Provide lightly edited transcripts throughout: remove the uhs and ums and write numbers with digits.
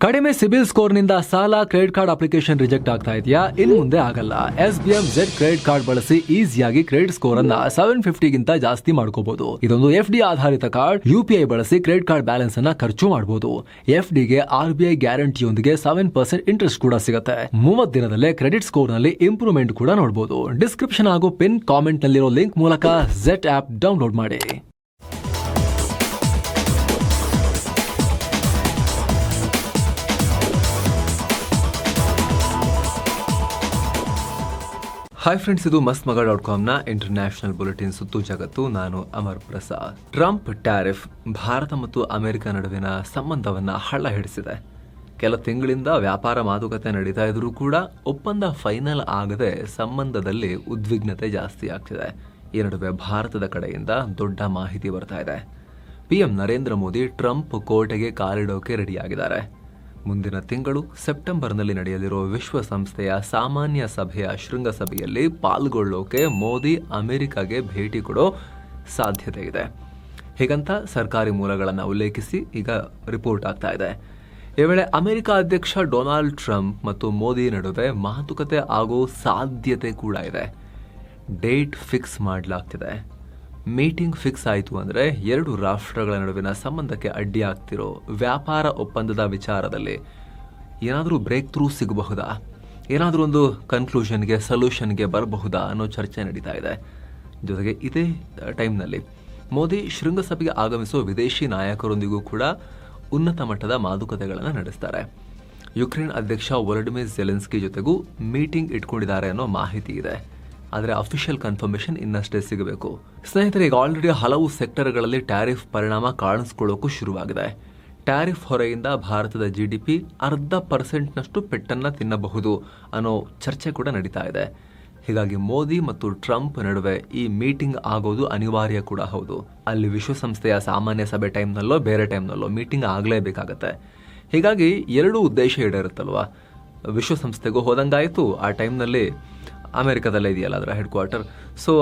ಕಡಿಮೆ ಸಿಬಿಲ್ ಸ್ಕೋರ್ ನಿಂದ ಸಾಲ ಕ್ರೆಡಿಟ್ ಕಾರ್ಡ್ ಅಪ್ಲಿಕೇಶನ್ ರಿಜೆಕ್ಟ್ ಆಗ್ತಾ ಇದೆಯಾ? ಇನ್ ಮುಂದೆ ಆಗಲ್ಲ. SBM Z ಕ್ರೆಡಿಟ್ ಕಾರ್ಡ್ ಬಳಸಿ ಈಸಿಯಾಗಿ ಕ್ರೆಡಿಟ್ ಸ್ಕೋರ್ ಅನ್ನ 750 ಗಿಂತ ಜಾಸ್ತಿ ಮಾಡ್ಕೋಬಹುದು. ಇದೊಂದು FD ಆಧಾರಿತ ಕಾರ್ಡ್. UPI ಬಳಸಿ ಕ್ರೆಡಿಟ್ ಕಾರ್ಡ್ ಬ್ಯಾಲೆನ್ಸ್ ಅನ್ನ ಖರ್ಚು ಮಾಡಬಹುದು. FD ಗೆ RBI ಗ್ಯಾರಂಟಿಯೊಂದಿಗೆ 7% ಇಂಟ್ರೆಸ್ಟ್ ಕೂಡ ಸಿಗುತ್ತೆ. 30 ದಿನದಲ್ಲೇ ಕ್ರೆಡಿಟ್ ಸ್ಕೋರ್ ನಲ್ಲಿ ಇಂಪ್ರೂವ್ಮೆಂಟ್ ಕೂಡ ನೋಡಬಹುದು. ಡಿಸ್ಕ್ರಿಪ್ಷನ್ ಹಾಗೂ ಪಿನ್ ಕಾಮೆಂಟ್ ನಲ್ಲಿರೋ ಲಿಂಕ್ ಮೂಲಕ Z ಆಪ್ ಡೌನ್ಲೋಡ್ ಮಾಡಿ. ಹಾಯ್ ಫ್ರೆಂಡ್ಸ್, ಇದು mastmaga.com ನ ಇಂಟರ್ನ್ಯಾಷನಲ್ ಬುಲೆಟಿನ್ ಸುತ್ತು ಜಗತ್ತು. ನಾನು ಅಮರ್ ಪ್ರಸಾದ್. ಟ್ರಂಪ್ ಟ್ಯಾರಿಫ್ ಭಾರತ ಮತ್ತು ಅಮೆರಿಕ ನಡುವಿನ ಸಂಬಂಧವನ್ನ ಹಳ್ಳ ಹಿಡಿಸಿದೆ. ಕೆಲ ತಿಂಗಳಿಂದ ವ್ಯಾಪಾರ ಮಾತುಕತೆ ನಡೀತಾ ಇದ್ರೂ ಕೂಡ ಒಪ್ಪಂದ ಫೈನಲ್ ಆಗದೆ ಸಂಬಂಧದಲ್ಲಿ ಉದ್ವಿಗ್ನತೆ ಜಾಸ್ತಿ ಆಗ್ತಿದೆ. ಈ ನಡುವೆ ಭಾರತದ ಕಡೆಯಿಂದ ದೊಡ್ಡ ಮಾಹಿತಿ ಬರ್ತಾ ಇದೆ. PM ನರೇಂದ್ರ ಮೋದಿ ಟ್ರಂಪ್ ಕೋಟೆಗೆ ಕಾಲಿಡೋಕೆ ರೆಡಿಯಾಗಿದ್ದಾರೆ. ಮುಂದಿನ ತಿಂಗಳು ಸೆಪ್ಟೆಂಬರ್ನಲ್ಲಿ ನಡೆಯಲಿರೋ ವಿಶ್ವಸಂಸ್ಥೆಯ ಸಾಮಾನ್ಯ ಸಭೆಯ ಶೃಂಗಸಭೆಯಲ್ಲಿ ಪಾಲ್ಗೊಳ್ಳೋಕೆ ಮೋದಿ ಅಮೆರಿಕಾಗೆ ಭೇಟಿ ಕೊಡೋ ಸಾಧ್ಯತೆ ಇದೆ. ಹೀಗಂತ ಸರ್ಕಾರಿ ಮೂಲಗಳನ್ನು ಉಲ್ಲೇಖಿಸಿ ಈಗ ರಿಪೋರ್ಟ್ ಆಗ್ತಾ ಇದೆ. ಈ ವೇಳೆ ಅಮೆರಿಕ ಅಧ್ಯಕ್ಷ ಡೊನಾಲ್ಡ್ ಟ್ರಂಪ್ ಮತ್ತು ಮೋದಿ ನಡುವೆ ಮಾತುಕತೆ ಆಗೋ ಸಾಧ್ಯತೆ ಕೂಡ ಇದೆ. ಡೇಟ್ ಫಿಕ್ಸ್ ಮಾಡಲಾಗ್ತಿದೆ. ಮೀಟಿಂಗ್ ಫಿಕ್ಸ್ ಆಯಿತು ಅಂದರೆ ಎರಡು ರಾಷ್ಟ್ರಗಳ ನಡುವಿನ ಸಂಬಂಧಕ್ಕೆ ಅಡ್ಡಿ ಆಗ್ತಿರೋ ವ್ಯಾಪಾರ ಒಪ್ಪಂದದ ವಿಚಾರದಲ್ಲಿ ಏನಾದರೂ ಬ್ರೇಕ್ ಥ್ರೂ ಸಿಗಬಹುದಾ, ಏನಾದರೂ ಒಂದು ಕನ್ಕ್ಲೂಷನ್ಗೆ ಸೊಲ್ಯೂಷನ್ಗೆ ಬರಬಹುದಾ ಅನ್ನೋ ಚರ್ಚೆ ನಡೀತಾ ಇದೆ. ಜೊತೆಗೆ ಇದೇ ಟೈಮ್ನಲ್ಲಿ ಮೋದಿ ಶೃಂಗಸಭೆಗೆ ಆಗಮಿಸುವ ವಿದೇಶಿ ನಾಯಕರೊಂದಿಗೂ ಕೂಡ ಉನ್ನತ ಮಟ್ಟದ ಮಾತುಕತೆಗಳನ್ನು ನಡೆಸ್ತಾರೆ. ಯುಕ್ರೇನ್ ಅಧ್ಯಕ್ಷ ವೊಲಡಿಮಿರ್ ಝೆಲೆನ್ಸ್ಕಿ ಜೊತೆಗೂ ಮೀಟಿಂಗ್ ಇಟ್ಕೊಂಡಿದ್ದಾರೆ ಅನ್ನೋ ಮಾಹಿತಿ ಇದೆ. ಆದರೆ ಅಫಿಷಿಯಲ್ ಕನ್ಫರ್ಮೇಷನ್ ಇನ್ನಷ್ಟೇ ಸಿಗಬೇಕು. ಸ್ನೇಹಿತರೆ, ಈಗ ಆಲ್ರೆಡಿ ಹಲವು ಸೆಕ್ಟರ್ಗಳಲ್ಲಿ ಟ್ಯಾರಿಫ್ ಪರಿಣಾಮ ಕಾಣಿಸ್ಕೊಳ್ಳೋಕ್ಕೂ ಶುರುವಾಗಿದೆ. ಟ್ಯಾರಿಫ್ ಹೊರೆಯಿಂದ ಭಾರತದ GDP 0.5% ಪೆಟ್ಟನ್ನ ತಿನ್ನಬಹುದು ಅನ್ನೋ ಚರ್ಚೆ ಕೂಡ ನಡೀತಾ ಇದೆ. ಹೀಗಾಗಿ ಮೋದಿ ಮತ್ತು ಟ್ರಂಪ್ ನಡುವೆ ಈ ಮೀಟಿಂಗ್ ಆಗೋದು ಅನಿವಾರ್ಯ ಕೂಡ ಹೌದು. ಅಲ್ಲಿ ವಿಶ್ವಸಂಸ್ಥೆಯ ಸಾಮಾನ್ಯ ಸಭೆ ಟೈಮ್ನಲ್ಲೋ ಬೇರೆ ಟೈಮ್ನಲ್ಲೋ ಮೀಟಿಂಗ್ ಆಗಲೇಬೇಕಾಗತ್ತೆ. ಹೀಗಾಗಿ ಎರಡೂ ಉದ್ದೇಶ ಈಡೇರುತ್ತಲ್ವಾ. ವಿಶ್ವಸಂಸ್ಥೆಗೂ ಹೋದಂಗಾಯಿತು, ಆ ಟೈಮ್ನಲ್ಲಿ ಅಮೆರಿಕದಲ್ಲೇ ಇದೆಯಲ್ಲ ಅದರ ಹೆಡ್ ಕ್ವಾರ್ಟರ್. ಸೊ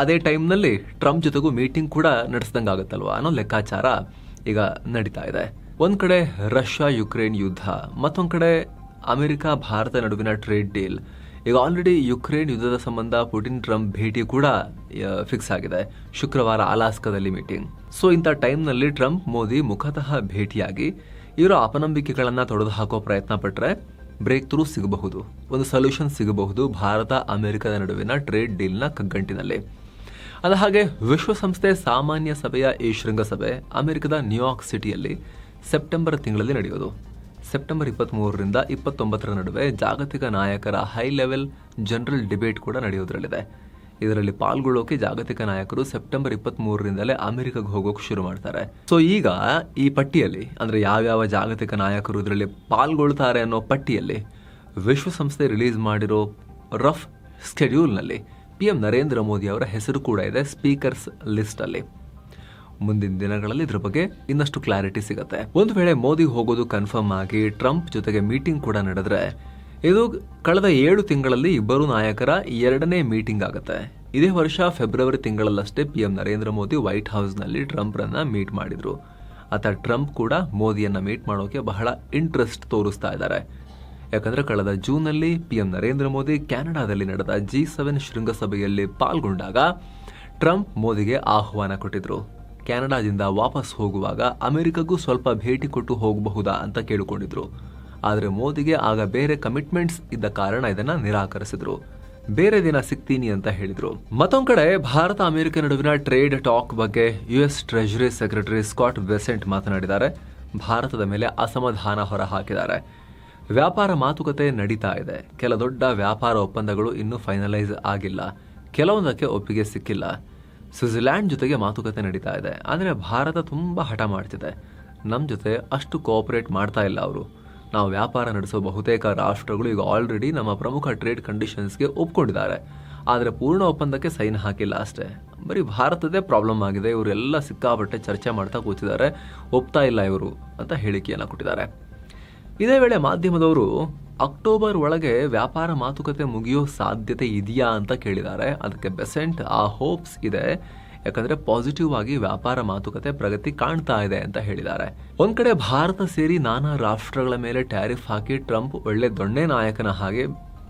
ಅದೇ ಟೈಮ್ನಲ್ಲಿ ಟ್ರಂಪ್ ಜೊತೆಗೂ ಮೀಟಿಂಗ್ ಕೂಡ ನಡೆಸ್ದಂಗಾಗತ್ತಲ್ವ ಅನ್ನೋ ಲೆಕ್ಕಾಚಾರ ಈಗ ನಡೀತಾ ಇದೆ. ಒಂದ್ ಕಡೆ ರಷ್ಯಾ ಯುಕ್ರೇನ್ ಯುದ್ಧ, ಮತ್ತೊಂದ್ ಕಡೆ ಅಮೆರಿಕ ಭಾರತ ನಡುವಿನ ಟ್ರೇಡ್ ಡೀಲ್. ಈಗ ಆಲ್ರೆಡಿ ಯುಕ್ರೇನ್ ಯುದ್ಧದ ಸಂಬಂಧ ಪುಟಿನ್ ಟ್ರಂಪ್ ಭೇಟಿ ಕೂಡ ಫಿಕ್ಸ್ ಆಗಿದೆ. ಶುಕ್ರವಾರ ಅಲಾಸ್ಕಾದಲ್ಲಿ ಮೀಟಿಂಗ್. ಸೊ ಇಂಥ ಟೈಮ್ನಲ್ಲಿ ಟ್ರಂಪ್ ಮೋದಿ ಮುಖತಃ ಭೇಟಿಯಾಗಿ ಇವರ ಅಪನಂಬಿಕೆಗಳನ್ನ ತೊಡೆದು ಹಾಕೋ ಪ್ರಯತ್ನ ಪಟ್ಟರೆ ಬ್ರೇಕ್ ಥ್ರೂ ಸಿಗಬಹುದು, ಒಂದು ಸೊಲ್ಯೂಷನ್ ಸಿಗಬಹುದು ಭಾರತ ಅಮೆರಿಕದ ನಡುವಿನ ಟ್ರೇಡ್ ಡೀಲ್ನ ಕಗ್ಗಂಟಿನಲ್ಲಿ. ಅದ ಹಾಗೆ ವಿಶ್ವಸಂಸ್ಥೆ ಸಾಮಾನ್ಯ ಸಭೆಯ ಈ ಶೃಂಗಸಭೆ ಅಮೆರಿಕದ ನ್ಯೂಯಾರ್ಕ್ ಸಿಟಿಯಲ್ಲಿ ಸೆಪ್ಟೆಂಬರ್ ತಿಂಗಳಲ್ಲಿ ನಡೆಯೋದು. ಸೆಪ್ಟೆಂಬರ್ 23ರಿಂದ 29ರ ನಡುವೆ ಜಾಗತಿಕ ನಾಯಕರ ಹೈ ಲೆವೆಲ್ ಜನರಲ್ ಡಿಬೇಟ್ ಕೂಡ ನಡೆಯೋದ್ರಲ್ಲಿದೆ. ಇದರಲ್ಲಿ ಪಾಲ್ಗೊಳ್ಳೋಕೆ ಜಾಗತಿಕ ನಾಯಕರು ಸೆಪ್ಟೆಂಬರ್ 23ರಿಂದಲೇ ಅಮೆರಿಕಗೆ ಹೋಗೋಕೆ ಶುರು ಮಾಡ್ತಾರೆ. ಸೊ ಈಗ ಈ ಪಟ್ಟಿಯಲ್ಲಿ ಅಂದ್ರೆ ಯಾವ್ಯಾವ ಜಾಗತಿಕ ನಾಯಕರು ಇದರಲ್ಲಿ ಪಾಲ್ಗೊಳ್ತಾರೆ ಅನ್ನೋ ಪಟ್ಟಿಯಲ್ಲಿ ವಿಶ್ವಸಂಸ್ಥೆ ರಿಲೀಸ್ ಮಾಡಿರೋ ರಫ್ ಸ್ಕೆಡ್ಯೂಲ್ನಲ್ಲಿ PM ನರೇಂದ್ರ ಮೋದಿ ಅವರ ಹೆಸರು ಕೂಡ ಇದೆ ಸ್ಪೀಕರ್ಸ್ ಲಿಸ್ಟ್ ಅಲ್ಲಿ. ಮುಂದಿನ ದಿನಗಳಲ್ಲಿ ಇದ್ರ ಬಗ್ಗೆ ಇನ್ನಷ್ಟು ಕ್ಲಾರಿಟಿ ಸಿಗುತ್ತೆ. ಒಂದು ವೇಳೆ ಮೋದಿ ಹೋಗೋದು ಕನ್ಫರ್ಮ್ ಆಗಿ ಟ್ರಂಪ್ ಜೊತೆಗೆ ಮೀಟಿಂಗ್ ಕೂಡ ನಡೆದ್ರೆ ಇದು ಕಳೆದ 7 ತಿಂಗಳಲ್ಲಿ ಇಬ್ಬರು ನಾಯಕರ 2ನೇ ಮೀಟಿಂಗ್ ಆಗುತ್ತೆ. ಇದೇ ವರ್ಷ ಫೆಬ್ರವರಿ ತಿಂಗಳಲ್ಲಷ್ಟೇ PM ನರೇಂದ್ರ ಮೋದಿ ವೈಟ್ ಹೌಸ್ನಲ್ಲಿ ಟ್ರಂಪ್ರನ್ನ ಮೀಟ್ ಮಾಡಿದ್ರು. ಆತ ಟ್ರಂಪ್ ಕೂಡ ಮೋದಿಯನ್ನ ಮೀಟ್ ಮಾಡೋಕೆ ಬಹಳ ಇಂಟ್ರೆಸ್ಟ್ ತೋರಿಸ್ತಾ ಇದ್ದಾರೆ. ಯಾಕಂದ್ರೆ ಕಳೆದ ಜೂನ್ನಲ್ಲಿ PM ನರೇಂದ್ರ ಮೋದಿ ಕೆನಡಾದಲ್ಲಿ ನಡೆದ G7 ಶೃಂಗಸಭೆಯಲ್ಲಿ ಪಾಲ್ಗೊಂಡಾಗ ಟ್ರಂಪ್ ಮೋದಿಗೆ ಆಹ್ವಾನ ಕೊಟ್ಟಿದ್ರು. ಕೆನಡಾದಿಂದ ವಾಪಸ್ ಹೋಗುವಾಗ ಅಮೆರಿಕಗೂ ಸ್ವಲ್ಪ ಭೇಟಿ ಕೊಟ್ಟು ಹೋಗಬಹುದಾ ಅಂತ ಕೇಳಿಕೊಂಡಿದ್ರು. ಆದರೆ ಮೋದಿಗೆ ಆಗ ಬೇರೆ ಕಮಿಟ್ಮೆಂಟ್ಸ್ ಇದ್ದ ಕಾರಣ ಇದನ್ನ ನಿರಾಕರಿಸಿದ್ರು. ಬೇರೆ ದಿನ ಸಿಗ್ತೀನಿ ಅಂತ ಹೇಳಿದ್ರು. ಮತ್ತೊಂದ್ ಕಡೆ ಭಾರತ ಅಮೆರಿಕ ನಡುವಿನ ಟ್ರೇಡ್ ಟಾಕ್ ಬಗ್ಗೆ US treasury secretary Scott Besant ಮಾತನಾಡಿದ್ದಾರೆ. ಭಾರತದ ಮೇಲೆ ಅಸಮಾಧಾನ ಹೊರ ಹಾಕಿದ್ದಾರೆ. ವ್ಯಾಪಾರ ಮಾತುಕತೆ ನಡೀತಾ ಇದೆ. ಕೆಲ ದೊಡ್ಡ ವ್ಯಾಪಾರ ಒಪ್ಪಂದಗಳು ಇನ್ನೂ ಫೈನಲೈಸ್ ಆಗಿಲ್ಲ. ಕೆಲವೊಂದಕ್ಕೆ ಒಪ್ಪಿಗೆ ಸಿಕ್ಕಿಲ್ಲ. ಸ್ವಿಟ್ಜರ್ಲ್ಯಾಂಡ್ ಜೊತೆಗೆ ಮಾತುಕತೆ ನಡೀತಾ ಇದೆ. ಆದರೆ ಭಾರತ ತುಂಬಾ ಹಠ ಮಾಡ್ತಿದೆ. ನಮ್ಮ ಜೊತೆ ಅಷ್ಟು ಕೋಆಪರೇಟ್ ಮಾಡ್ತಾ ಇಲ್ಲ ಅವರು. ನಾವು ವ್ಯಾಪಾರ ನಡೆಸೋ ಬಹುತೇಕ ರಾಷ್ಟ್ರಗಳು ಈಗ ಆಲ್ರೆಡಿ ನಮ್ಮ ಪ್ರಮುಖ ಟ್ರೇಡ್ ಕಂಡೀಷನ್ಸ್ಗೆ ಒಪ್ಕೊಂಡಿದ್ದಾರೆ. ಆದರೆ ಪೂರ್ಣ ಒಪ್ಪಂದಕ್ಕೆ ಸೈನ್ ಹಾಕಿಲ್ಲ ಅಷ್ಟೇ. ಬರೀ ಭಾರತದೇ ಪ್ರಾಬ್ಲಮ್ ಆಗಿದೆ. ಇವರೆಲ್ಲ ಸಿಕ್ಕಾಪಟ್ಟೆ ಚರ್ಚೆ ಮಾಡ್ತಾ ಕೂತಿದ್ದಾರೆ, ಒಪ್ತಾ ಇಲ್ಲ ಇವರು ಅಂತ ಹೇಳಿಕೆಯನ್ನು ಕೊಟ್ಟಿದ್ದಾರೆ. ಇದೇ ವೇಳೆ ಮಾಧ್ಯಮದವರು ಅಕ್ಟೋಬರ್ ಒಳಗೆ ವ್ಯಾಪಾರ ಮಾತುಕತೆ ಮುಗಿಯೋ ಸಾಧ್ಯತೆ ಇದೆಯಾ ಅಂತ ಕೇಳಿದ್ದಾರೆ. ಅದಕ್ಕೆ ಬೆಸೆಂಟ್ ಆ ಹೋಪ್ಸ್ ಇದೆ, ಯಾಕಂದ್ರೆ ಪಾಸಿಟಿವ್ ಆಗಿ ವ್ಯಾಪಾರ ಮಾತುಕತೆ ಪ್ರಗತಿ ಕಾಣ್ತಾ ಇದೆ ಅಂತ ಹೇಳಿದ್ದಾರೆ. ಒಂದ್ ಕಡೆ ಭಾರತ ಸೇರಿ ನಾನಾ ರಾಷ್ಟ್ರಗಳ ಮೇಲೆ ಟ್ಯಾರಿಫ್ ಹಾಕಿ ಟ್ರಂಪ್ ಒಳ್ಳೆ ದೊಣ್ಣೆ ನಾಯಕನ ಹಾಗೆ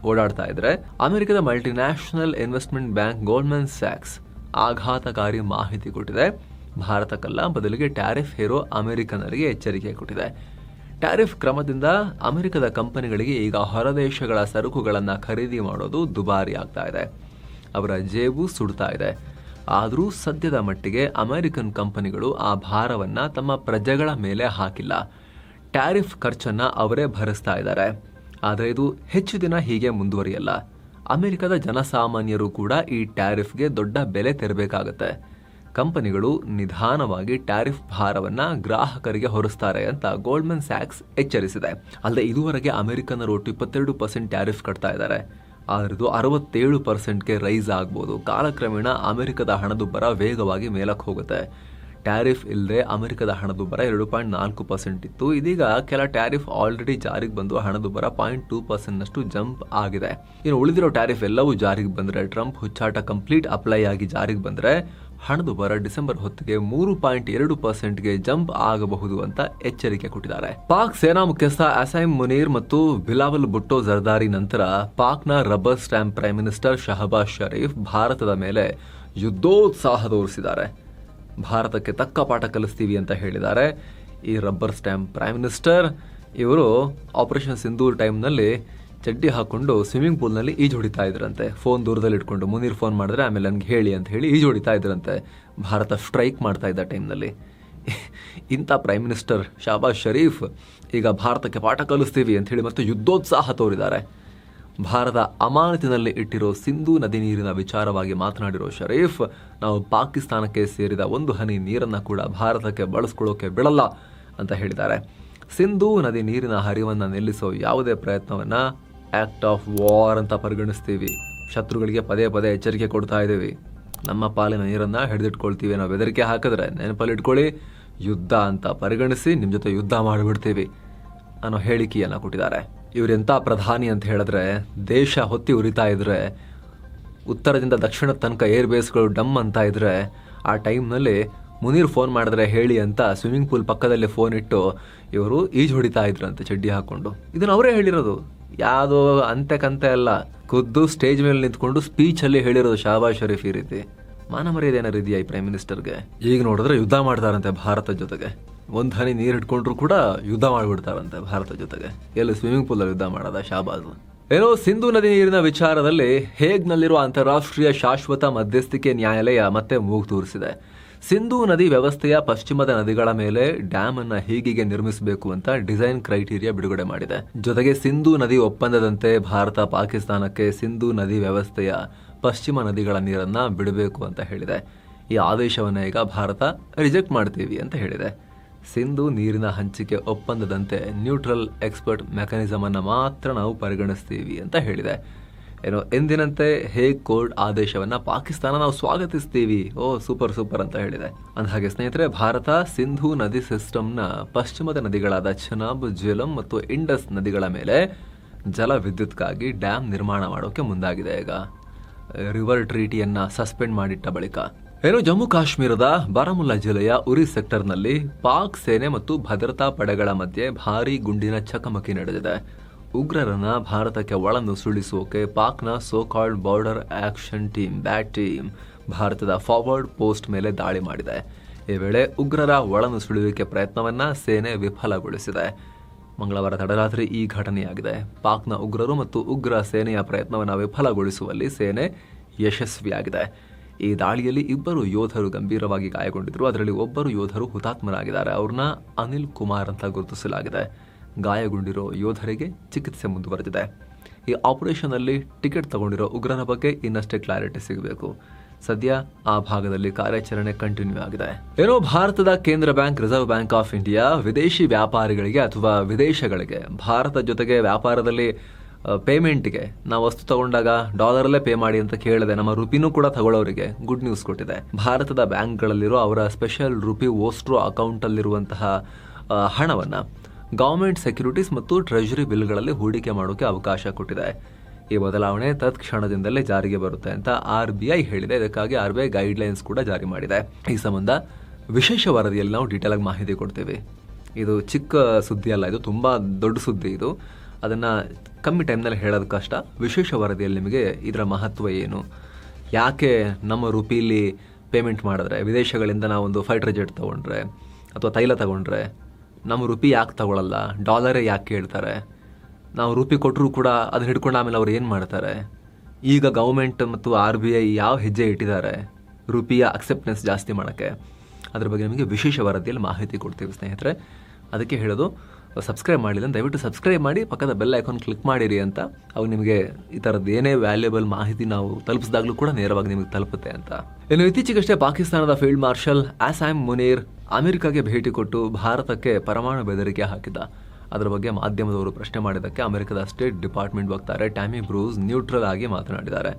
ಓಡಾಡ್ತಾ ಇದ್ರೆ, ಅಮೆರಿಕದ multinational investment bank Goldman sacs ಆಘಾತಕಾರಿ ಮಾಹಿತಿ ಕೊಟ್ಟಿದೆ. ಭಾರತಕ್ಕಲ್ಲ, ಬದಲಿಗೆ ಟ್ಯಾರಿಫ್ ಹೇರೋ ಅಮೆರಿಕನರಿಗೆ ಎಚ್ಚರಿಕೆ ಕೊಟ್ಟಿದೆ. ಟ್ಯಾರಿಫ್ ಕ್ರಮದಿಂದ ಅಮೆರಿಕದ ಕಂಪನಿಗಳಿಗೆ ಈಗ ಹೊರದೇಶಗಳ ಸರಕುಗಳನ್ನು ಖರೀದಿ ಮಾಡೋದು ದುಬಾರಿ ಆಗ್ತಾ ಇದೆ. ಅವರ ಜೇಬು ಸುಡ್ತಾ ಇದೆ. ಆದರೂ ಸದ್ಯದ ಮಟ್ಟಿಗೆ ಅಮೆರಿಕನ್ ಕಂಪನಿಗಳು ಆ ಭಾರವನ್ನು ತಮ್ಮ ಪ್ರಜೆಗಳ ಮೇಲೆ ಹಾಕಿಲ್ಲ. ಟ್ಯಾರಿಫ್ ಖರ್ಚನ್ನು ಅವರೇ ಭರಿಸ್ತಾ ಇದ್ದಾರೆ. ಆದರೆ ಇದು ಹೆಚ್ಚು ದಿನ ಹೀಗೆ ಮುಂದುವರಿಯಲ್ಲ. ಅಮೆರಿಕದ ಜನಸಾಮಾನ್ಯರು ಕೂಡ ಈ ಟ್ಯಾರಿಫ್ಗೆ ದೊಡ್ಡ ಬೆಲೆ ತೆರಬೇಕಾಗತ್ತೆ. ಕಂಪನಿಗಳು ನಿಧಾನವಾಗಿ ಟ್ಯಾರಿಫ್ ಭಾರವನ್ನ ಗ್ರಾಹಕರಿಗೆ ಹೊರಿಸ್ತಾರೆ ಅಂತ ಗೋಲ್ಡ್ಮನ್ ಸ್ಯಾಕ್ಸ್ ಎಚ್ಚರಿಸಿದೆ. ಅಲ್ಲದೆ ಇದುವರೆಗೆ ಅಮೆರಿಕನ್ನರು 22% ಟ್ಯಾರಿಫ್ ಕಟ್ತಾ ಇದ್ದಾರೆ. ಆದರೆ ಇದು 67%ಗೆ ರೈಸ್ ಆಗ್ಬೋದು. ಕಾಲಕ್ರಮೇಣ ಅಮೆರಿಕದ ಹಣದುಬ್ಬರ ವೇಗವಾಗಿ ಮೇಲಕ್ಕೆ ಹೋಗುತ್ತೆ. ಟ್ಯಾರಿಫ್ ಇಲ್ಲದೆ ಅಮೆರಿಕದ ಹಣದುಬ್ಬರ 2.4% ಇತ್ತು. ಇದೀಗ ಕೆಲ ಟ್ಯಾರಿಫ್ ಆಲ್ರೆಡಿ ಜಾರಿಗೆ ಬಂದು ಹಣದುಬ್ಬರ 0.2% ಜಂಪ್ ಆಗಿದೆ. ಇನ್ನು ಉಳಿದಿರೋ ಟ್ಯಾರಿಫ್ ಎಲ್ಲವೂ ಜಾರಿಗೆ ಬಂದರೆ, ಟ್ರಂಪ್ ಹುಚ್ಚಾಟ ಕಂಪ್ಲೀಟ್ ಅಪ್ಲೈ ಆಗಿ ಜಾರಿಗೆ ಬಂದರೆ ಹಣದುಬ್ಬರ ಡಿಸೆಂಬರ್ ಹೊತ್ತಿಗೆ 3.2%ಗೆ ಜಂಪ್ ಆಗಬಹುದು ಅಂತ ಎಚ್ಚರಿಕೆ ಕೊಟ್ಟಿದ್ದಾರೆ. ಪಾಕ್ ಸೇನಾ ಮುಖ್ಯಸ್ಥ ಅಸೈಮ್ ಮುನೀರ್ ಮತ್ತು ಬಿಲಾವಲ್ ಭುಟ್ಟೋ ಜರ್ದಾರಿ ನಂತರ ಪಾಕ್ನ rubber stamp prime minister Shahbaz Sharif ಭಾರತದ ಮೇಲೆ ಯುದ್ಧೋತ್ಸಾಹ ತೋರಿಸಿದ್ದಾರೆ. ಭಾರತಕ್ಕೆ ತಕ್ಕ ಪಾಠ ಕಲಿಸ್ತೀವಿ ಅಂತ ಹೇಳಿದ್ದಾರೆ. ಈ ರಬ್ಬರ್ ಸ್ಟ್ಯಾಂಪ್ ಪ್ರೈಮ್ ಮಿನಿಸ್ಟರ್ ಇವರು ಆಪರೇಷನ್ ಸಿಂಧೂರ್ ಟೈಮ್ನಲ್ಲಿ ಚಡ್ಡಿ ಹಾಕೊಂಡು ಸ್ವಿಮ್ಮಿಂಗ್ ಪೂಲ್ನಲ್ಲಿ ಈಜು ಹೊಡಿತಾ ಇದ್ರಂತೆ. ಫೋನ್ ದೂರದಲ್ಲಿ ಇಟ್ಕೊಂಡು ಮುನೀರ್ ಫೋನ್ ಮಾಡಿದ್ರೆ ಆಮೇಲೆ ನನಗೆ ಹೇಳಿ ಅಂತ ಹೇಳಿ ಈಜು ಹೊಡಿತಾ ಇದ್ರಂತೆ. ಭಾರತ ಸ್ಟ್ರೈಕ್ ಮಾಡ್ತಾ ಇದ್ದ ಟೈಮ್ನಲ್ಲಿ ಇಂಥ ಪ್ರೈಮ್ ಮಿನಿಸ್ಟರ್ ಶಹಬಾಜ್ ಶರೀಫ್ ಈಗ ಭಾರತಕ್ಕೆ ಪಾಠ ಕಲಿಸ್ತೀವಿ ಅಂತ ಹೇಳಿ ಮತ್ತು ಯುದ್ಧೋತ್ಸಾಹ ತೋರಿದ್ದಾರೆ. ಭಾರತ ಅಮಾನತಿನಲ್ಲಿ ಇಟ್ಟಿರೋ ಸಿಂಧೂ ನದಿ ನೀರಿನ ವಿಚಾರವಾಗಿ ಮಾತನಾಡಿರೋ ಶರೀಫ್, ನಾವು ಪಾಕಿಸ್ತಾನಕ್ಕೆ ಸೇರಿದ ಒಂದು ಹನಿ ನೀರನ್ನು ಕೂಡ ಭಾರತಕ್ಕೆ ಬಳಸ್ಕೊಳ್ಳೋಕೆ ಬಿಡಲ್ಲ ಅಂತ ಹೇಳಿದ್ದಾರೆ. ಸಿಂಧೂ ನದಿ ನೀರಿನ ಹರಿವನ್ನು ನಿಲ್ಲಿಸೋ ಯಾವುದೇ ಪ್ರಯತ್ನವನ್ನು ಆಕ್ಟ್ ಆಫ್ ವಾರ್ ಅಂತ ಪರಿಗಣಿಸ್ತೀವಿ. ಶತ್ರುಗಳಿಗೆ ಪದೇ ಪದೇ ಎಚ್ಚರಿಕೆ ಕೊಡ್ತಾ ಇದ್ದೀವಿ. ನಮ್ಮ ಪಾಲಿನ ನೀರನ್ನು ಹಿಡಿದಿಟ್ಕೊಳ್ತೀವಿ. ನಾವು ಬೆದರಿಕೆ ಹಾಕಿದ್ರೆ ನೆನಪಲ್ಲಿ ಇಟ್ಕೊಳ್ಳಿ, ಯುದ್ಧ ಅಂತ ಪರಿಗಣಿಸಿ ನಿಮ್ಮ ಜೊತೆ ಯುದ್ಧ ಮಾಡಿಬಿಡ್ತೀವಿ ಅನ್ನೋ ಹೇಳಿಕೆಯನ್ನು ಕೊಟ್ಟಿದ್ದಾರೆ. ಇವರೆಂಥ ಪ್ರಧಾನಿ ಅಂತ ಹೇಳಿದ್ರೆ, ದೇಶ ಹೊತ್ತಿ ಉರಿತಾ ಇದ್ರೆ, ಉತ್ತರದಿಂದ ದಕ್ಷಿಣ ತನಕ ಏರ್ ಬೇಸ್ಗಳು ಡಮ್ ಅಂತ ಇದ್ರೆ, ಆ ಟೈಮ್ನಲ್ಲಿ ಮುನೀರ್ ಫೋನ್ ಮಾಡಿದ್ರೆ ಹೇಳಿ ಅಂತ ಸ್ವಿಮ್ಮಿಂಗ್ ಪೂಲ್ ಪಕ್ಕದಲ್ಲಿ ಫೋನ್ ಇಟ್ಟು ಇವರು ಈಜು ಹೊಡಿತಾ ಇದ್ರಂತೆ ಚಡ್ಡಿ ಹಾಕೊಂಡು. ಇದನ್ನು ಅವರೇ ಹೇಳಿರೋದು, ಯಾವುದೋ ಅಂತೆ ಅಲ್ಲ. ಖುದ್ದು ಸ್ಟೇಜ್ ಮೇಲೆ ನಿಂತ್ಕೊಂಡು ಸ್ಪೀಚಲ್ಲಿ ಹೇಳಿರೋದು ಶಹಬಾಜ್ ಶರೀಫ್. ಈ ರೀತಿ ಮಾನ ಮರ್ಯಾದೆ ಏನಾರು ಇದೆಯಾ ಈ ಪ್ರೈಮ್ ಮಿನಿಸ್ಟರ್ಗೆ? ಈಗ ನೋಡಿದ್ರೆ ಯುದ್ಧ ಮಾಡ್ತಾರಂತೆ ಭಾರತದ ಜೊತೆಗೆ. ಒಂದು ಹನಿ ನೀರು ಹಿಡ್ಕೊಂಡ್ರು ಕೂಡ ಯುದ್ಧ ಮಾಡಿಬಿಡ್ತಾರಂತೆ ಭಾರತ ಜೊತೆಗೆ. ಎಲ್ಲಿ ಸ್ವಿಮ್ಮಿಂಗ್ ಪೂಲಲ್ಲಿ ಯುದ್ಧ ಮಾಡೋದ ಶಹಬಾಜ್? ಏನೋ ಸಿಂಧೂ ನದಿ ನೀರಿನ ವಿಚಾರದಲ್ಲಿ ಹೇಗ್ನಲ್ಲಿರುವ ಅಂತಾರಾಷ್ಟ್ರೀಯ ಶಾಶ್ವತ ಮಧ್ಯಸ್ಥಿಕೆ ನ್ಯಾಯಾಲಯ ಮತ್ತೆ ಮೂಗು ತೂರಿಸಿದೆ. ಸಿಂಧೂ ನದಿ ವ್ಯವಸ್ಥೆಯ ಪಶ್ಚಿಮದ ನದಿಗಳ ಮೇಲೆ ಡ್ಯಾಮ್ ಅನ್ನ ಹೀಗೆ ನಿರ್ಮಿಸಬೇಕು ಅಂತ ಡಿಸೈನ್ ಕ್ರೈಟೀರಿಯಾ ಬಿಡುಗಡೆ ಮಾಡಿದೆ. ಜೊತೆಗೆ ಸಿಂಧೂ ನದಿ ಒಪ್ಪಂದದಂತೆ ಭಾರತ ಪಾಕಿಸ್ತಾನಕ್ಕೆ ಸಿಂಧೂ ನದಿ ವ್ಯವಸ್ಥೆಯ ಪಶ್ಚಿಮ ನದಿಗಳ ನೀರನ್ನ ಬಿಡಬೇಕು ಅಂತ ಹೇಳಿದೆ. ಈ ಆದೇಶವನ್ನ ಈಗ ಭಾರತ ರಿಜೆಕ್ಟ್ ಮಾಡ್ತೀವಿ ಅಂತ ಹೇಳಿದೆ. ಸಿಂಧೂ ನೀರಿನ ಹಂಚಿಕೆ ಒಪ್ಪಂದದಂತೆ ನ್ಯೂಟ್ರಲ್ ಎಕ್ಸ್ಪರ್ಟ್ ಮೆಕ್ಯಾನಿಸಮ್ ಅನ್ನ ಮಾತ್ರ ನಾವು ಪರಿಗಣಿಸ್ತೀವಿ ಅಂತ ಹೇಳಿದೆ. ಏನೋ ಎಂದಿನಂತೆ ಹೇಗ್ ಕೋರ್ಟ್ ಆದೇಶವನ್ನ ಪಾಕಿಸ್ತಾನ ನಾವು ಸ್ವಾಗತಿಸ್ತೀವಿ, ಸೂಪರ್ ಅಂತ ಹೇಳಿದೆ. ಅಂದಹಾಗೆ ಸ್ನೇಹಿತರೆ, ಭಾರತ ಸಿಂಧೂ ನದಿ ಸಿಸ್ಟಮ್ನ ಪಶ್ಚಿಮದ ನದಿಗಳಾದ ಚೆನಾಬ್, ಝೇಲಂ ಮತ್ತು ಇಂಡಸ್ ನದಿಗಳ ಮೇಲೆ ಜಲ ವಿದ್ಯುತ್ಗಾಗಿ ಡ್ಯಾಮ್ ನಿರ್ಮಾಣ ಮಾಡೋಕೆ ಮುಂದಾಗಿದೆ. ಈಗ ರಿವರ್ ಟ್ರೀಟಿಯನ್ನ ಸಸ್ಪೆಂಡ್ ಮಾಡಿಟ್ಟ ಬಳಿಕ ಏನು ಜಮ್ಮು ಕಾಶ್ಮೀರದ ಬಾರಾಮುಲ್ಲಾ ಜಿಲ್ಲೆಯ ಉರಿ ಸೆಕ್ಟರ್ನಲ್ಲಿ ಪಾಕ್ ಸೇನೆ ಮತ್ತು ಭದ್ರತಾ ಪಡೆಗಳ ಮಧ್ಯೆ ಭಾರೀ ಗುಂಡಿನ ಚಕಮಕಿ ನಡೆದಿದೆ. ಉಗ್ರರನ್ನ ಭಾರತಕ್ಕೆ ಒಳನುಸುಳಿಸೋಕೆ ಪಾಕ್ನ so called border action team BAT team ಭಾರತದ ಫಾರ್ವರ್ಡ್ ಪೋಸ್ಟ್ ಮೇಲೆ ದಾಳಿ ಮಾಡಿದೆ. ಈ ವೇಳೆ ಉಗ್ರರ ಒಳನುಸುಳುವಿಕೆ ಪ್ರಯತ್ನವನ್ನ ಸೇನೆ ವಿಫಲಗೊಳಿಸಿದೆ. ಮಂಗಳವಾರ ತಡರಾತ್ರಿ ಈ ಘಟನೆಯಾಗಿದೆ. ಪಾಕ್ನ ಉಗ್ರರು ಮತ್ತು ಉಗ್ರ ಸೇನೆಯ ಪ್ರಯತ್ನವನ್ನು ವಿಫಲಗೊಳಿಸುವಲ್ಲಿ ಸೇನೆ ಯಶಸ್ವಿಯಾಗಿದೆ. ಈ ದಾಳಿಯಲ್ಲಿ 2 ಯೋಧರು ಗಂಭೀರವಾಗಿ ಗಾಯಗೊಂಡಿದ್ರು. ಅದರಲ್ಲಿ ಒಬ್ಬರು ಯೋಧರು ಹುತಾತ್ಮರಾಗಿದ್ದಾರೆ. ಅವ್ರನ್ನ ಅನಿಲ್ ಕುಮಾರ್ ಅಂತ ಗುರುತಿಸಲಾಗಿದೆ. ಗಾಯಗೊಂಡಿರೋ ಯೋಧರಿಗೆ ಚಿಕಿತ್ಸೆ ಮುಂದುವರೆದಿದೆ. ಈ ಆಪರೇಷನ್ ಅಲ್ಲಿ ಟಿಕೆಟ್ ತಗೊಂಡಿರೋ ಉಗ್ರರ ಬಗ್ಗೆ ಇನ್ನಷ್ಟೇ ಕ್ಲಾರಿಟಿ ಸಿಗಬೇಕು. ಸದ್ಯ ಆ ಭಾಗದಲ್ಲಿ ಕಾರ್ಯಾಚರಣೆ ಕಂಟಿನ್ಯೂ ಆಗಿದೆ. ಏನೋ ಭಾರತದ ಕೇಂದ್ರ bank reserve bank of India ವಿದೇಶಿ ವ್ಯಾಪಾರಿಗಳಿಗೆ ಅಥವಾ ವಿದೇಶಗಳಿಗೆ ಭಾರತ ಜೊತೆಗೆ ವ್ಯಾಪಾರದಲ್ಲಿ ಪೇಮೆಂಟ್ಗೆ ನಾವು ವಸ್ತು ತಗೊಂಡಾಗ ಡಾಲರಲ್ಲೇ ಪೇ ಮಾಡಿ ಅಂತ ಕೇಳಿದೆ. ನಮ್ಮ ರುಪಿನೂ ಕೂಡ ತಗೊಳ್ಳೋರಿಗೆ ಗುಡ್ ನ್ಯೂಸ್ ಕೊಟ್ಟಿದೆ. ಭಾರತದ ಬ್ಯಾಂಕ್ಗಳಲ್ಲಿರೋ ಅವರ ಸ್ಪೆಷಲ್ ರುಪಿ ಓಸ್ಟ್ರೋ ಅಕೌಂಟ್ ಅಲ್ಲಿರುವಂತಹ ಹಣವನ್ನ ಗವರ್ಮೆಂಟ್ ಸೆಕ್ಯೂರಿಟೀಸ್ ಮತ್ತು ಟ್ರೆಜರಿ ಬಿಲ್ಗಳಲ್ಲಿ ಹೂಡಿಕೆ ಮಾಡೋಕೆ ಅವಕಾಶ ಕೊಟ್ಟಿದೆ. ಈ ಬದಲಾವಣೆ ತತ್ಕ್ಷಣದಿಂದಲೇ ಜಾರಿಗೆ ಬರುತ್ತೆ ಅಂತ RBI ಹೇಳಿದೆ. ಇದಕ್ಕಾಗಿ RBI ಗೈಡ್ಲೈನ್ಸ್ ಕೂಡ ಜಾರಿ ಮಾಡಿದೆ. ಈ ಸಂಬಂಧ ವಿಶೇಷ ವರದಿಯಲ್ಲಿ ನಾವು ಡೀಟೇಲ್ ಆಗಿ ಮಾಹಿತಿ ಕೊಡ್ತೀವಿ. ಇದು ಚಿಕ್ಕ ಸುದ್ದಿ ಅಲ್ಲ, ಇದು ತುಂಬ ದೊಡ್ಡ ಸುದ್ದಿ. ಇದು ಅದನ್ನು ಕಮ್ಮಿ ಟೈಮ್ನಲ್ಲಿ ಹೇಳೋದು ಕಷ್ಟ. ವಿಶೇಷ ವರದಿಯಲ್ಲಿ ನಿಮಗೆ ಇದರ ಮಹತ್ವ ಏನು, ಯಾಕೆ ನಮ್ಮ ರುಪೀಲಿ ಪೇಮೆಂಟ್ ಮಾಡಿದ್ರೆ, ವಿದೇಶಗಳಿಂದ ನಾವೊಂದು ಫೈಟರ್ ಜೆಟ್ ತೊಗೊಂಡ್ರೆ ಅಥವಾ ತೈಲ ತೊಗೊಂಡ್ರೆ ನಮ್ಮ ರುಪಿ ಯಾಕೆ ತಗೊಳ್ಳಲ್ಲ, ಡಾಲರೇ ಯಾಕೆ ಕೇಳ್ತಾರೆ, ನಾವು ರೂಪಿ ಕೊಟ್ಟರೂ ಕೂಡ ಅದನ್ನ ಹಿಡ್ಕೊಂಡು ಆಮೇಲೆ ಅವ್ರು ಏನು ಮಾಡ್ತಾರೆ, ಈಗ ಗೌರ್ಮೆಂಟ್ ಮತ್ತು RBI ಯಾವ ಹೆಜ್ಜೆ ಇಟ್ಟಿದ್ದಾರೆ ರುಪಿಯ ಅಕ್ಸೆಪ್ಟೆನ್ಸ್ ಜಾಸ್ತಿ ಮಾಡೋಕ್ಕೆ, ಅದ್ರ ಬಗ್ಗೆ ನಿಮಗೆ ವಿಶೇಷ ವರದಿಯಲ್ಲಿ ಮಾಹಿತಿ ಕೊಡ್ತೀವಿ ಸ್ನೇಹಿತರೆ. ಅದಕ್ಕೆ ಹೇಳೋದು, ಸಬ್ಸ್ಕ್ರೈಬ್ ಮಾಡಿಲ್ಲ ದಯವಿಟ್ಟು ಸಬ್ಸ್ಕ್ರೈಬ್ ಮಾಡಿ, ಪಕ್ಕದ ಬೆಲ್ ಐಕಾನ್ ಕ್ಲಿಕ್ ಮಾಡಿರಿ ಅಂತ. ಅವಾಗ ನಿಮಗೆ ಈ ಥರದ್ದು ಏನೇ ವ್ಯಾಲ್ಯೂಬಲ್ ಮಾಹಿತಿ ನಾವು ತಲುಪಿಸಿದಾಗಲೂ ಕೂಡ ನೇರವಾಗಿ ನಿಮಗೆ ತಲುಪುತ್ತೆ ಅಂತ. ಇನ್ನು ಇತ್ತೀಚೆಗಷ್ಟೇ ಪಾಕಿಸ್ತಾನದ ಫೀಲ್ಡ್ ಮಾರ್ಷಲ್ ಆಸಾಮ್ ಮುನೀರ್ ಅಮೆರಿಕಾಗೆ ಭೇಟಿ ಕೊಟ್ಟು ಭಾರತಕ್ಕೆ ಪರಮಾಣು ಬೆದರಿಕೆ ಹಾಕಿದ್ದ. ಅದರ ಬಗ್ಗೆ ಮಾಧ್ಯಮದವರು ಪ್ರಶ್ನೆ ಮಾಡಿದ್ದಕ್ಕೆ ಅಮೆರಿಕದ ಸ್ಟೇಟ್ ಡಿಪಾರ್ಟ್ಮೆಂಟ್ ವಕ್ತಾರೆ ಟ್ಯಾಮಿ ಬ್ರೂಸ್ ನ್ಯೂಟ್ರಲ್ ಆಗಿ ಮಾತನಾಡಿದ್ದಾರೆ.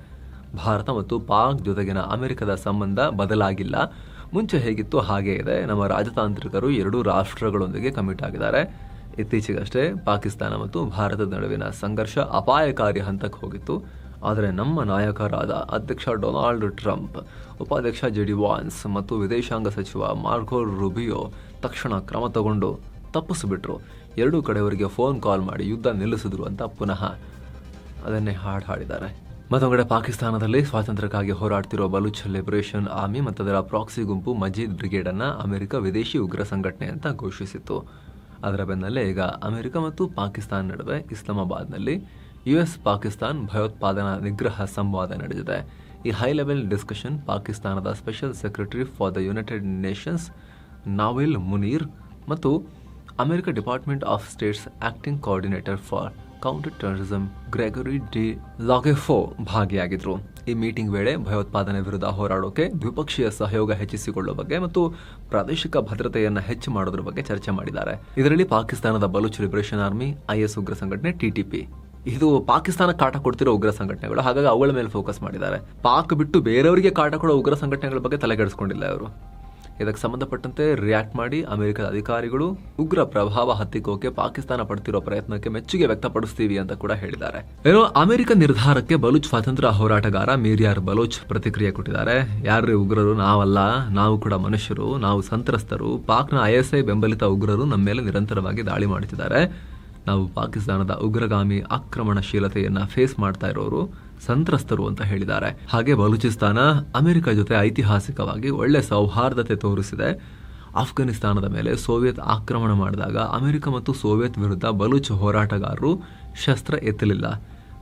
ಭಾರತ ಮತ್ತು ಪಾಕ್ ಜೊತೆಗಿನ ಅಮೆರಿಕದ ಸಂಬಂಧ ಬದಲಾಗಿಲ್ಲ, ಮುಂಚೆ ಹೇಗಿತ್ತು ಹಾಗೇ ಇದೆ. ನಮ್ಮ ರಾಜತಾಂತ್ರಿಕರು ಎರಡೂ ರಾಷ್ಟ್ರಗಳೊಂದಿಗೆ ಕಮಿಟ್ ಆಗಿದ್ದಾರೆ. ಇತ್ತೀಚೆಗಷ್ಟೇ ಪಾಕಿಸ್ತಾನ ಮತ್ತು ಭಾರತದ ನಡುವಿನ ಸಂಘರ್ಷ ಅಪಾಯಕಾರಿ ಹಂತಕ್ಕೆ ಹೋಗಿತ್ತು. ಆದರೆ ನಮ್ಮ ನಾಯಕರಾದ ಅಧ್ಯಕ್ಷ ಡೊನಾಲ್ಡ್ ಟ್ರಂಪ್, ಉಪಾಧ್ಯಕ್ಷ JD ವಾನ್ಸ್ ಮತ್ತು ವಿದೇಶಾಂಗ ಸಚಿವ ಮಾರ್ಕೊ ರೂಬಿಯೋ ತಕ್ಷಣ ಕ್ರಮ ತಗೊಂಡು ತಪ್ಪಿಸಿಬಿಟ್ರು. ಎರಡೂ ಕಡೆಯವರಿಗೆ ಫೋನ್ ಕಾಲ್ ಮಾಡಿ ಯುದ್ಧ ನಿಲ್ಲಿಸಿದ್ರು ಅಂತ ಪುನಃ ಅದನ್ನೇ ಹಾಡಿದ್ದಾರೆ. ಮತ್ತೊಂದು ಕಡೆ ಪಾಕಿಸ್ತಾನದಲ್ಲಿ ಸ್ವಾತಂತ್ರ್ಯಕ್ಕಾಗಿ ಹೋರಾಡ್ತಿರುವ ಬಲೂಚ್ ಲಿಬರೇಷನ್ ಆರ್ಮಿ ಮತ್ತು ಅದರ ಪ್ರಾಕ್ಸಿ ಗುಂಪು ಮಜೀದ್ ಬ್ರಿಗೇಡ್ ಅನ್ನ ಅಮೆರಿಕ ವಿದೇಶಿ ಉಗ್ರ ಸಂಘಟನೆ ಅಂತ ಘೋಷಿಸಿತ್ತು. ಅದರ ಬೆನ್ನಲ್ಲೇ ಈಗ ಅಮೆರಿಕ ಮತ್ತು ಪಾಕಿಸ್ತಾನ ನಡುವೆ ಇಸ್ಲಾಮಾಬಾದ್ನಲ್ಲಿ US ಪಾಕಿಸ್ತಾನ್ ಭಯೋತ್ಪಾದನಾ ನಿಗ್ರಹ ಸಂವಾದ ನಡೆದಿದೆ. ಈ ಹೈ ಲೆವೆಲ್ ಡಿಸ್ಕಷನ್ ಪಾಕಿಸ್ತಾನದ special secretary for the United Nations Nabeel Munir ಮತ್ತು America department of states acting coordinator for counter terrorism Gregory D LoGerfo ಭಾಗಿಯಾಗಿದ್ರು. ಈ ಮೀಟಿಂಗ್ ವೇಳೆ ಭಯೋತ್ಪಾದನೆ ವಿರುದ್ಧ ಹೋರಾಡೋಕೆ ದ್ವಿಪಕ್ಷೀಯ ಸಹಯೋಗ ಹೆಚ್ಚಿಸಿಕೊಳ್ಳುವ ಬಗ್ಗೆ ಮತ್ತು ಪ್ರಾದೇಶಿಕ ಭದ್ರತೆಯನ್ನು ಹೆಚ್ಚು ಮಾಡೋದ್ರ ಬಗ್ಗೆ ಚರ್ಚೆ ಮಾಡಿದ್ದಾರೆ. ಇದರಲ್ಲಿ ಪಾಕಿಸ್ತಾನದ ಬಲೂಚ್ ಲಿಬರೇಷನ್ ಆರ್ಮಿ, IS ಉಗ್ರ ಸಂಘಟನೆ TTP, ಇದು ಪಾಕಿಸ್ತಾನ ಕಾಟ ಕೊಡ್ತಿರೋ ಉಗ್ರ ಸಂಘಟನೆಗಳು. ಹಾಗಾಗಿ ಅವುಗಳ ಮೇಲೆ ಫೋಕಸ್ ಮಾಡಿದ್ದಾರೆ. ಪಾಕ್ ಬಿಟ್ಟು ಬೇರೆಯವರಿಗೆ ಕಾಟ ಕೊಡೋ ಉಗ್ರ ಸಂಘಟನೆಗಳ ಬಗ್ಗೆ ತಲೆಗೆಡಿಸ್ಕೊಂಡಿಲ್ಲ ಅವರು. ಇದಕ್ಕೆ ಸಂಬಂಧಪಟ್ಟಂತೆ ರಿಯಾಕ್ಟ್ ಮಾಡಿ ಅಮೆರಿಕದ ಅಧಿಕಾರಿಗಳು ಉಗ್ರ ಪ್ರಭಾವ ಹತ್ತಿಕ್ಕೋಕೆ ಪಾಕಿಸ್ತಾನ ಪಡ್ತಿರೋ ಪ್ರಯತ್ನಕ್ಕೆ ಮೆಚ್ಚುಗೆ ವ್ಯಕ್ತಪಡಿಸ್ತೀವಿ ಅಂತ ಕೂಡ ಹೇಳಿದ್ದಾರೆ. ಏನೋ ಅಮೆರಿಕ ನಿರ್ಧಾರಕ್ಕೆ ಬಲೂಚ್ ಸ್ವಾತಂತ್ರ್ಯ ಹೋರಾಟಗಾರ ಮೀರಿಯಾರ್ ಬಲೂಚ್ ಪ್ರತಿಕ್ರಿಯೆ ಕೊಟ್ಟಿದ್ದಾರೆ. ಯಾರು ಉಗ್ರರು? ನಾವಲ್ಲ, ನಾವು ಕೂಡ ಮನುಷ್ಯರು, ನಾವು ಸಂತ್ರಸ್ತರು. ಪಾಕ್ನ ISI ಬೆಂಬಲಿತ ಉಗ್ರರು ನಮ್ಮ ಮೇಲೆ ನಿರಂತರವಾಗಿ ದಾಳಿ ಮಾಡುತ್ತಿದ್ದಾರೆ. ನಾವು ಪಾಕಿಸ್ತಾನದ ಉಗ್ರಗಾಮಿ ಆಕ್ರಮಣಶೀಲತೆಯನ್ನ ಫೇಸ್ ಮಾಡ್ತಾ ಇರೋರು ಸಂತ್ರಸ್ತರು ಅಂತ ಹೇಳಿದ್ದಾರೆ. ಹಾಗೆ ಬಲೂಚಿಸ್ತಾನ ಅಮೆರಿಕ ಜೊತೆ ಐತಿಹಾಸಿಕವಾಗಿ ಒಳ್ಳೆ ಸೌಹಾರ್ದತೆ ತೋರಿಸಿದೆ. ಆಫ್ಘಾನಿಸ್ತಾನದ ಮೇಲೆ ಸೋವಿಯತ್ ಆಕ್ರಮಣ ಮಾಡಿದಾಗ ಅಮೆರಿಕ ಮತ್ತು ಸೋವಿಯತ್ ವಿರುದ್ಧ ಬಲೂಚ್ ಹೋರಾಟಗಾರರು ಶಸ್ತ್ರ ಎತ್ತಲಿಲ್ಲ.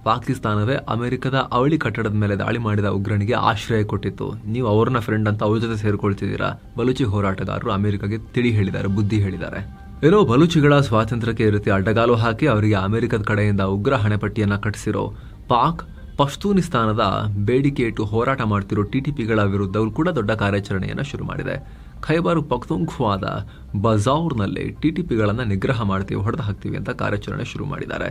ಪಾಕಿಸ್ತಾನವೇ ಅಮೆರಿಕದ ಅವಳಿ ಕಟ್ಟಡದ ಮೇಲೆ ದಾಳಿ ಮಾಡಿದ ಉಗ್ರನಿಗೆ ಆಶ್ರಯ ಕೊಟ್ಟಿತ್ತು. ನೀವು ಅವ್ರನ್ನ ಫ್ರೆಂಡ್ ಅಂತ ಅವ್ರ ಜೊತೆ ಸೇರ್ಕೊಳ್ತಿದ್ದೀರಾ. ಬಲೂಚಿ ಹೋರಾಟಗಾರರು ಅಮೆರಿಕಗೆ ತಿಳಿ ಹೇಳಿದ್ದಾರೆ, ಬುದ್ಧಿ ಹೇಳಿದ್ದಾರೆ. ಏನೋ ಬಲೂಚಿಗಳ ಸ್ವಾತಂತ್ರ್ಯಕ್ಕೆ ಈ ರೀತಿ ಅಡ್ಡಗಾಲು ಹಾಕಿ ಅವರಿಗೆ ಅಮೆರಿಕದ ಕಡೆಯಿಂದ ಉಗ್ರ ಹಣೆಪಟ್ಟಿಯನ್ನ ಕಟ್ಟಿಸಿರೋ ಪಾಕ್ ಪಶ್ತೂನಿಸ್ತಾನದ ಬೇಡಿಕೆ ಇಟ್ಟು ಹೋರಾಟ ಮಾಡ್ತಿರೋ TTPಗಳ ವಿರುದ್ಧ ಕೂಡ ದೊಡ್ಡ ಕಾರ್ಯಾಚರಣೆಯನ್ನು ಶುರು ಮಾಡಿದೆ. ಖೈಬರ್ ಪಖ್ತೂನ್ಖ್ವಾದ ಬಜೌರ್ನಲ್ಲಿ TTPಗಳನ್ನು ನಿಗ್ರಹ ಮಾಡ್ತೀವಿ, ಹೊಡೆದು ಹಾಕ್ತೀವಿ ಅಂತ ಕಾರ್ಯಾಚರಣೆ ಶುರು ಮಾಡಿದ್ದಾರೆ.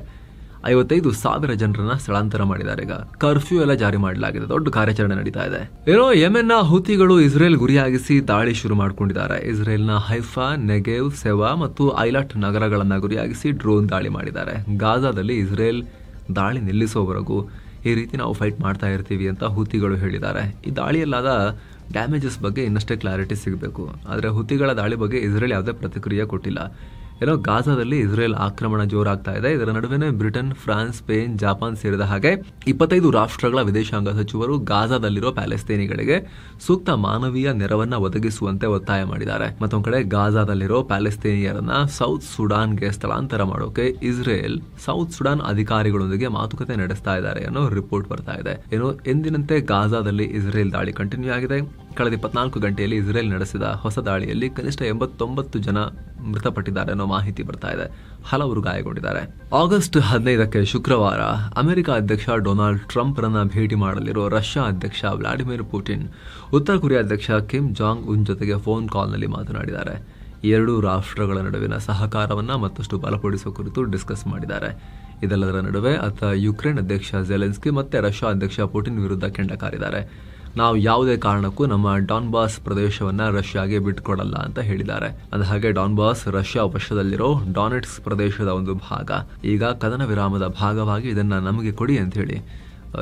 55,000 ಜನರನ್ನ ಸ್ಥಳಾಂತರ ಮಾಡಿದ್ದಾರೆ. ಈಗ ಕರ್ಫ್ಯೂ ಎಲ್ಲ ಜಾರಿ ಮಾಡಲಾಗಿದೆ. ದೊಡ್ಡ ಕಾರ್ಯಾಚರಣೆ ನಡೀತಾ ಇದೆ. ಏನೋ ಯೆಮೆನ್ನ ಹುತಿಗಳು ಇಸ್ರೇಲ್ ಗುರಿಯಾಗಿಸಿ ದಾಳಿ ಶುರು ಮಾಡಿಕೊಂಡಿದ್ದಾರೆ. ಇಸ್ರೇಲ್ನ ಹೈಫಾ, ನೆಗೆವ್, ಸೆವಾ ಮತ್ತು ಐಲಾಟ್ ನಗರಗಳನ್ನ ಗುರಿಯಾಗಿಸಿ ಡ್ರೋನ್ ದಾಳಿ ಮಾಡಿದ್ದಾರೆ. ಗಾಜಾದಲ್ಲಿ ಇಸ್ರೇಲ್ ದಾಳಿ ನಿಲ್ಲಿಸೋವರೆಗೂ ಈ ರೀತಿ ನಾವು ಫೈಟ್ ಮಾಡ್ತಾ ಇರ್ತೀವಿ ಅಂತ ಹುತಿಗಳು ಹೇಳಿದ್ದಾರೆ. ಈ ದಾಳಿಯಲ್ಲಾದ ಡ್ಯಾಮೇಜಸ್ ಬಗ್ಗೆ ಇನ್ನಷ್ಟೇ ಕ್ಲಾರಿಟಿ ಸಿಗಬೇಕು. ಆದರೆ ಹುತಿಗಳ ದಾಳಿ ಬಗ್ಗೆ ಇಸ್ರೇಲ್ ಯಾವುದೇ ಪ್ರತಿಕ್ರಿಯೆ ಕೊಟ್ಟಿಲ್ಲ. ಏನೋ ಗಾಜಾದಲ್ಲಿ ಇಸ್ರೇಲ್ ಆಕ್ರಮಣ ಜೋರಾಗ್ತಾ ಇದೆ. ಇದರ ನಡುವೆ ಬ್ರಿಟನ್, ಫ್ರಾನ್ಸ್, ಸ್ಪೇನ್, ಜಪಾನ್ ಸೇರಿದ ಹಾಗೆ 25 ರಾಷ್ಟ್ರಗಳ ವಿದೇಶಾಂಗ ಸಚಿವರು ಗಾಜಾದಲ್ಲಿರೋ ಪ್ಯಾಲೆಸ್ತೇನಿಗಳಿಗೆ ಸೂಕ್ತ ಮಾನವೀಯ ನೆರವನ್ನ ಒದಗಿಸುವಂತೆ ಒತ್ತಾಯ ಮಾಡಿದ್ದಾರೆ. ಮತ್ತೊಂದು ಕಡೆ ಗಾಜಾದಲ್ಲಿರೋ ಪ್ಯಾಲೆಸ್ತೇನಿಯರನ್ನ ಸೌತ್ ಸುಡಾನ್ಗೆ ಸ್ಥಳಾಂತರ ಮಾಡೋಕೆ ಇಸ್ರೇಲ್ ಸೌತ್ ಸುಡಾನ್ ಅಧಿಕಾರಿಗಳೊಂದಿಗೆ ಮಾತುಕತೆ ನಡೆಸ್ತಾ ಇದ್ದಾರೆ ಅನ್ನೋ ರಿಪೋರ್ಟ್ ಬರ್ತಾ ಇದೆ. ಏನೋ ಎಂದಿನಂತೆ ಗಾಜಾದಲ್ಲಿ ಇಸ್ರೇಲ್ ದಾಳಿ ಕಂಟಿನ್ಯೂ ಆಗಿದೆ. ಕಳೆದ 24 ಗಂಟೆಯಲ್ಲಿ ಇಸ್ರೇಲ್ ನಡೆಸಿದ ಹೊಸ ದಾಳಿಯಲ್ಲಿ ಕನಿಷ್ಠ 89 ಜನ ಮೃತಪಟ್ಟಿದ್ದಾರೆ ಅನ್ನೋ ಮಾಹಿತಿ ಬರ್ತಾ ಇದೆ. ಹಲವರು ಗಾಯಗೊಂಡಿದ್ದಾರೆ. ಆಗಸ್ಟ್ 15ಕ್ಕೆ ಶುಕ್ರವಾರ ಅಮೆರಿಕ ಅಧ್ಯಕ್ಷ ಡೊನಾಲ್ಡ್ ಟ್ರಂಪ್ ರನ್ನ ಭೇಟಿ ಮಾಡಲಿರೋ ರಷ್ಯಾ ಅಧ್ಯಕ್ಷ ವ್ಲಾಡಿಮಿರ್ ಪುಟಿನ್ ಉತ್ತರ ಕೊರಿಯಾ ಅಧ್ಯಕ್ಷ ಕಿಮ್ ಜಾಂಗ್ ಉನ್ ಜೊತೆಗೆ ಫೋನ್ ಕಾಲ್ನಲ್ಲಿ ಮಾತನಾಡಿದ್ದಾರೆ. ಎರಡೂ ರಾಷ್ಟ್ರಗಳ ನಡುವಿನ ಸಹಕಾರವನ್ನ ಮತ್ತಷ್ಟು ಬಲಪಡಿಸುವ ಕುರಿತು ಡಿಸ್ಕಸ್ ಮಾಡಿದ್ದಾರೆ. ಇದೆಲ್ಲದರ ನಡುವೆ ಯುಕ್ರೇನ್ ಅಧ್ಯಕ್ಷ ಜೆಲೆನ್ಸ್ಕಿ ಮತ್ತೆ ರಷ್ಯಾ ಅಧ್ಯಕ್ಷ ಪುಟಿನ್ ವಿರುದ್ಧ ಕೆಂಡ ಕಾರಿದ್ದಾರೆ. ನಾವು ಯಾವುದೇ ಕಾರಣಕ್ಕೂ ನಮ್ಮ ಡಾನ್ಬಾಸ್ ಪ್ರದೇಶವನ್ನ ರಷ್ಯಾಗೆ ಬಿಟ್ಕೊಡಲ್ಲ ಅಂತ ಹೇಳಿದ್ದಾರೆ. ಅಂದಹಾಗೆ ಡಾನ್ಬಾಸ್ ರಷ್ಯಾ ವಶದಲ್ಲಿರೋ ಡಾನೆಟ್ಸ್ ಪ್ರದೇಶದ ಒಂದು ಭಾಗ. ಈಗ ಕದನ ವಿರಾಮದ ಭಾಗವಾಗಿ ಇದನ್ನ ನಮಗೆ ಕೊಡಿ ಅಂತ ಹೇಳಿ,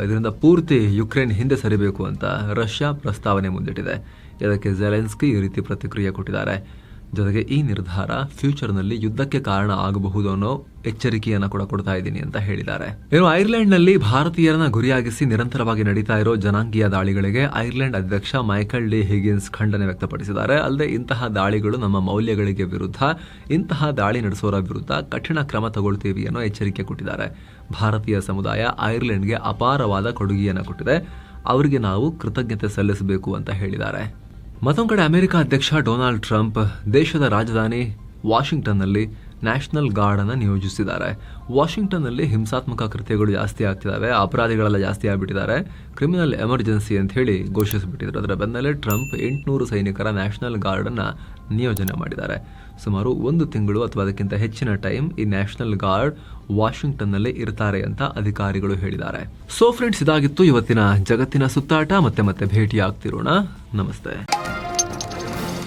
ಇದರಿಂದ ಪೂರ್ತಿ ಯುಕ್ರೇನ್ ಹಿಂದೆ ಸರಿಬೇಕು ಅಂತ ರಷ್ಯಾ ಪ್ರಸ್ತಾವನೆ ಮುಂದಿಟ್ಟಿದೆ. ಇದಕ್ಕೆ ಜೆಲೆನ್ಸ್ಕಿ ಈ ರೀತಿ ಪ್ರತಿಕ್ರಿಯೆ ಕೊಟ್ಟಿದ್ದಾರೆ. ಜೊತೆಗೆ ಈ ನಿರ್ಧಾರ ಫ್ಯೂಚರ್ನಲ್ಲಿ ಯುದ್ಧಕ್ಕೆ ಕಾರಣ ಆಗಬಹುದು ಅನ್ನೋ ಎಚ್ಚರಿಕೆಯನ್ನ ಕೂಡ ಕೊಡ್ತಾ ಇದ್ದೀನಿ ಅಂತ ಹೇಳಿದ್ದಾರೆ. ಇನ್ನು ಐರ್ಲೆಂಡ್ನಲ್ಲಿ ಭಾರತೀಯರನ್ನ ಗುರಿಯಾಗಿಸಿ ನಿರಂತರವಾಗಿ ನಡೀತಾ ಇರೋ ಜನಾಂಗೀಯ ದಾಳಿಗಳಿಗೆ ಐರ್ಲೆಂಡ್ ಅಧ್ಯಕ್ಷ ಮೈಕಲ್ ಡಿ ಹಿಗಿನ್ಸ್ ಖಂಡನೆ ವ್ಯಕ್ತಪಡಿಸಿದ್ದಾರೆ. ಅಲ್ಲದೆ ಇಂತಹ ದಾಳಿಗಳು ನಮ್ಮ ಮೌಲ್ಯಗಳಿಗೆ ವಿರುದ್ಧ, ಇಂತಹ ದಾಳಿ ನಡೆಸೋರ ವಿರುದ್ಧ ಕಠಿಣ ಕ್ರಮ ತಗೊಳ್ತೀವಿ ಅನ್ನೋ ಎಚ್ಚರಿಕೆ ಕೊಟ್ಟಿದ್ದಾರೆ. ಭಾರತೀಯ ಸಮುದಾಯ ಐರ್ಲೆಂಡ್ಗೆ ಅಪಾರವಾದ ಕೊಡುಗೆಯನ್ನು ಕೊಟ್ಟಿದೆ, ಅವರಿಗೆ ನಾವು ಕೃತಜ್ಞತೆ ಸಲ್ಲಿಸಬೇಕು ಅಂತ ಹೇಳಿದ್ದಾರೆ. ಮತ್ತೊಂದು ಕಡೆ ಅಮೆರಿಕ ಅಧ್ಯಕ್ಷ ಡೊನಾಲ್ಡ್ ಟ್ರಂಪ್ ದೇಶದ ರಾಜಧಾನಿ ವಾಷಿಂಗ್ಟನ್ನಲ್ಲಿ ನ್ಯಾಷನಲ್ ಗಾರ್ಡ್ ಅನ್ನು ನಿಯೋಜಿಸಿದ್ದಾರೆ. ವಾಷಿಂಗ್ಟನ್ನಲ್ಲಿ ಹಿಂಸಾತ್ಮಕ ಕೃತ್ಯಗಳು ಜಾಸ್ತಿ ಆಗ್ತಿದ್ದಾವೆ, ಅಪರಾಧಿಗಳೆಲ್ಲ ಜಾಸ್ತಿ ಆಗಿಬಿಟ್ಟಿದ್ದಾರೆ, ಕ್ರಿಮಿನಲ್ ಎಮರ್ಜೆನ್ಸಿ ಅಂತ ಹೇಳಿ ಘೋಷಿಸಿಬಿಟ್ಟಿದ್ರು. ಅದರ ಬೆನ್ನಲ್ಲೇ ಟ್ರಂಪ್ 800 ಸೈನಿಕರ ನ್ಯಾಷನಲ್ ಗಾರ್ಡ್ ಅನ್ನ ನಿಯೋಜನೆ ಮಾಡಿದ್ದಾರೆ. ಸುಮಾರು 1 ತಿಂಗಳು ಅಥವಾ ಅದಕ್ಕಿಂತ ಹೆಚ್ಚಿನ ಟೈಮ್ ಈ ನ್ಯಾಷನಲ್ ಗಾರ್ಡ್ ವಾಷಿಂಗ್ಟನ್ನಲ್ಲಿ ಇರ್ತಾರೆ ಅಂತ ಅಧಿಕಾರಿಗಳು ಹೇಳಿದ್ದಾರೆ. ಸೊ ಫ್ರೆಂಡ್ಸ್, ಇದಾಗಿತ್ತು ಇವತ್ತಿನ ಜಗತ್ತಿನ ಸುತ್ತಾಟ. ಮತ್ತೆ ಭೇಟಿ ಆಗ್ತಿರೋಣ. ನಮಸ್ತೆ.